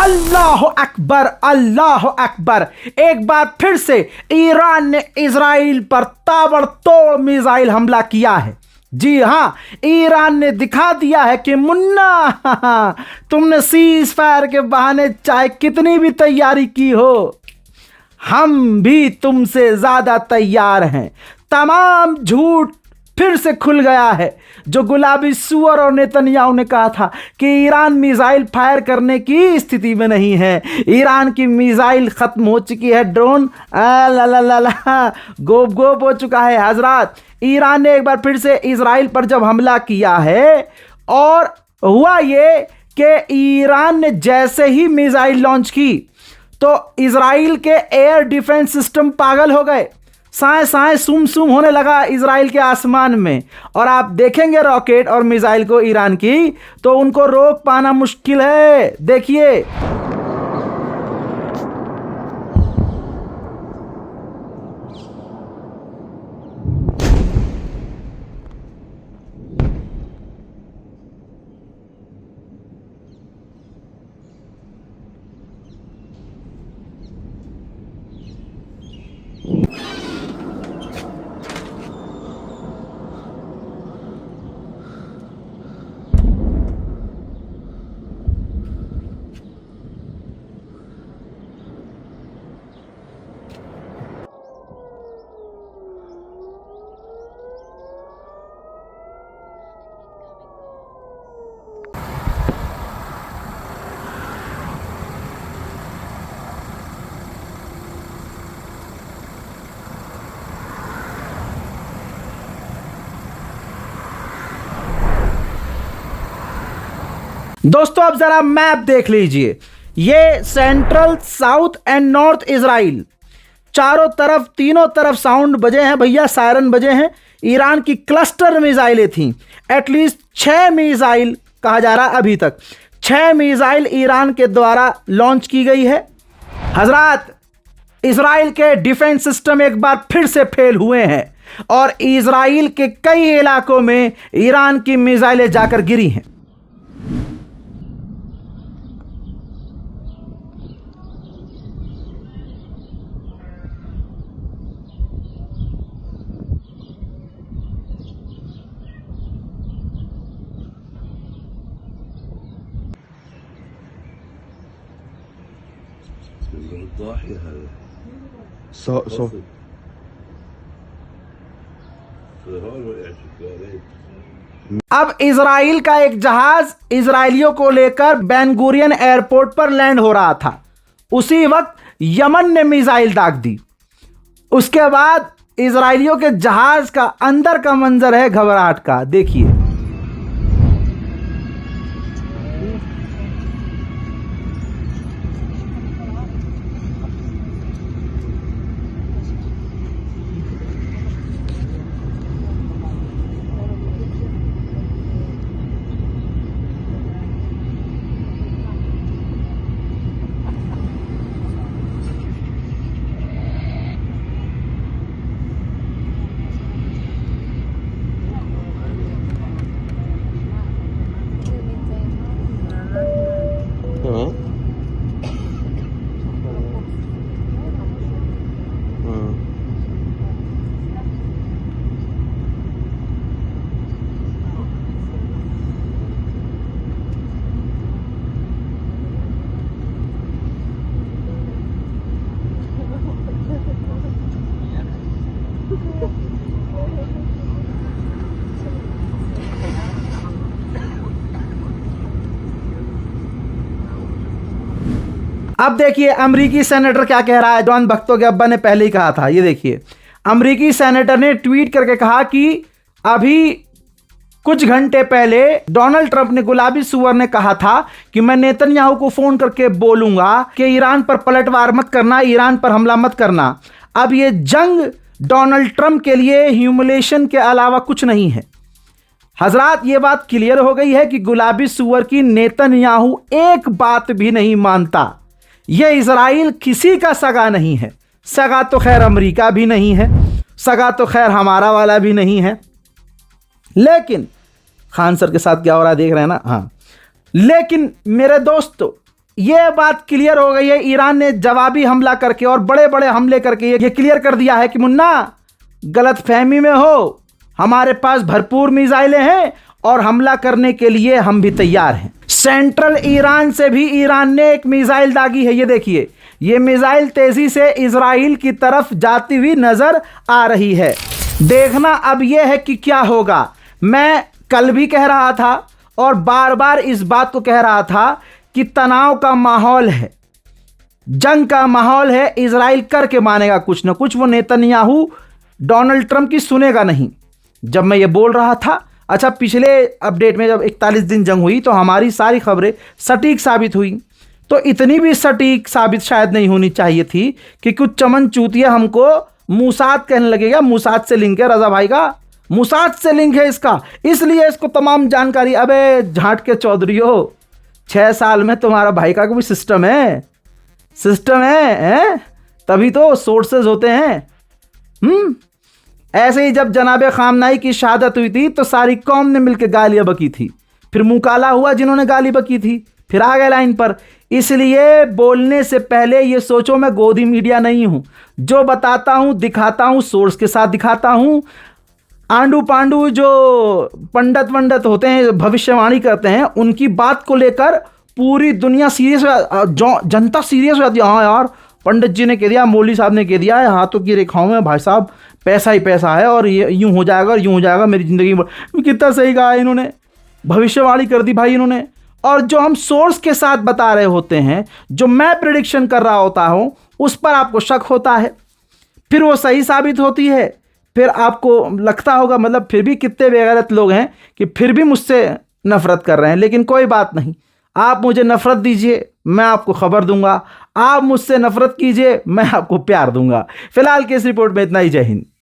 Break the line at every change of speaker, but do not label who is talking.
अल्लाह अकबर, अल्लाह अकबर। एक बार फिर से ईरान ने इजराइल पर ताबड़तोड़ मिसाइल हमला किया है। जी हाँ, ईरान ने दिखा दिया है कि मुन्ना तुमने सीज फायर के बहाने चाहे कितनी भी तैयारी की हो, हम भी तुमसे ज्यादा तैयार हैं। तमाम झूठ फिर से खुल गया है। जो गुलाबी सुअर और नेतन्याहू ने कहा था कि ईरान मिसाइल फायर करने की स्थिति में नहीं है, ईरान की मिसाइल खत्म हो चुकी है, ड्रोन गोप गोप हो चुका है। हजरात, ईरान ने एक बार फिर से इजराइल पर जब हमला किया है और हुआ ये कि ईरान ने जैसे ही मिसाइल लॉन्च की तो इजराइल के एयर डिफेंस सिस्टम पागल हो गए। साए साए सुम सुम होने लगा इजराइल के आसमान में। और आप देखेंगे रॉकेट और मिसाइल को ईरान की, तो उनको रोक पाना मुश्किल है। देखिए, दोस्तों अब जरा मैप देख लीजिए। ये central, south and north Israel, चारों तरफ, तीनों तरफ साउंड बजे हैं भैया, सायरन बजे हैं। ईरान की क्लस्टर मिसाइलें थीं। एटलीस्ट 6 मिसाइल कहा जा रहा अभी तक 6 मिसाइल ईरान के द्वारा लॉन्च की गई है। हजरात, इजराइल के डिफेंस सिस्टम एक बार फिर से फेल हुए हैं और इजराइल के कई इलाकों में ईरान की मिसाइलें जाकर गिरी हैं। अब इजराइल का एक जहाज इजराइलियों को लेकर बेन गुरियन एयरपोर्ट पर लैंड हो रहा था। उसी वक्त यमन ने मिसाइल दाग दी। उसके बाद इजराइलियों के जहाज का अंदर का मंजर है घबराहट का। देखिए, अब देखिए अमेरिकी सेनेटर क्या कह रहा है। जॉन भक्तों के अब्बा ने पहले ही कहा था। ये देखिए, अमेरिकी सेनेटर ने ट्वीट करके कहा कि अभी कुछ घंटे पहले डोनाल्ड ट्रंप ने, गुलाबी सुअर ने कहा था कि मैं नेतन्याहू को फोन करके बोलूंगा कि ईरान पर पलटवार मत करना, ईरान पर हमला मत करना। अब ये जंग डोनाल्ड ट्रंप के लिए ह्यूमिलेशन के अलावा कुछ नहीं है। हजरात, ये बात क्लियर हो गई है कि गुलाबी सुअर की नेतन्याहू एक बात भी नहीं मानता। यह इजराइल किसी का सगा नहीं है। सगा तो खैर अमेरिका भी नहीं है, सगा तो खैर हमारा वाला भी नहीं है। लेकिन खान सर के साथ क्या हो रहा है देख रहे हैं ना। हाँ, लेकिन मेरे दोस्तों, ये बात क्लियर हो गई है। ईरान ने जवाबी हमला करके और बड़े बड़े हमले करके ये क्लियर कर दिया है कि मुन्ना गलतफहमी में हो, हमारे पास भरपूर मिसाइलें हैं और हमला करने के लिए हम भी तैयार हैं। सेंट्रल ईरान से भी ईरान ने एक मिसाइल दागी है। ये देखिए, ये मिसाइल तेजी से इजराइल की तरफ जाती हुई नजर आ रही है। देखना अब यह है कि क्या होगा। मैं कल भी कह रहा था और बार बार इस बात को कह रहा था कि तनाव का माहौल है, जंग का माहौल है। इजराइल करके मानेगा कुछ ना कुछ। वो नेतन्याहू डोनाल्ड ट्रंप की सुनेगा नहीं। जब मैं ये बोल रहा था, अच्छा पिछले अपडेट में जब 41 दिन जंग हुई तो हमारी सारी खबरें सटीक साबित हुई। तो इतनी भी सटीक साबित शायद नहीं होनी चाहिए थी कि कुछ चमन चूतिया हमको मूसाद कहने लगेगा। मूसाद से लिंक है रजा भाई का, मूसाद से लिंक है इसका, इसलिए इसको तमाम जानकारी। अबे झांट के चौधरी हो, 6 साल में तुम्हारा भाई का कोई सिस्टम है, सिस्टम है? तभी तो सोर्सेज होते हैं। ऐसे ही जब जनाबे खामनाई की शहादत हुई थी तो सारी कौम ने मिलकर गालियां बकी थी, फिर मुंह काला हुआ जिन्होंने गाली बकी थी, फिर आ गए लाइन पर। इसलिए बोलने से पहले ये सोचो मैं गोदी मीडिया नहीं हूं। जो बताता हूं दिखाता हूं, सोर्स के साथ दिखाता हूं। आंडू पांडू जो पंडित होते हैं, भविष्यवाणी करते हैं, उनकी बात को लेकर पूरी दुनिया सीरियस, जनता सीरियस हो जाती है। हाँ यार, पंडित जी ने कह दिया, मौलवी साहब ने कह दिया है, हाथों की रेखाओं में भाई साहब पैसा ही पैसा है और ये यूं हो जाएगा और यूं हो जाएगा मेरी ज़िंदगी में। कितना सही कहा इन्होंने, भविष्यवाणी कर दी भाई इन्होंने। और जो हम सोर्स के साथ बता रहे होते हैं, जो मैं प्रेडिक्शन कर रहा होता हूँ, उस पर आपको शक होता है, फिर वो सही साबित होती है। फिर आपको लगता होगा मतलब फिर भी कितने बेगैरत लोग हैं कि फिर भी मुझसे नफरत कर रहे हैं। लेकिन कोई बात नहीं, आप मुझे नफरत दीजिए, मैं आपको खबर दूंगा। आप मुझसे नफरत कीजिए, मैं आपको प्यार दूंगा। फिलहाल की इस रिपोर्ट में इतना ही। जय हिंद।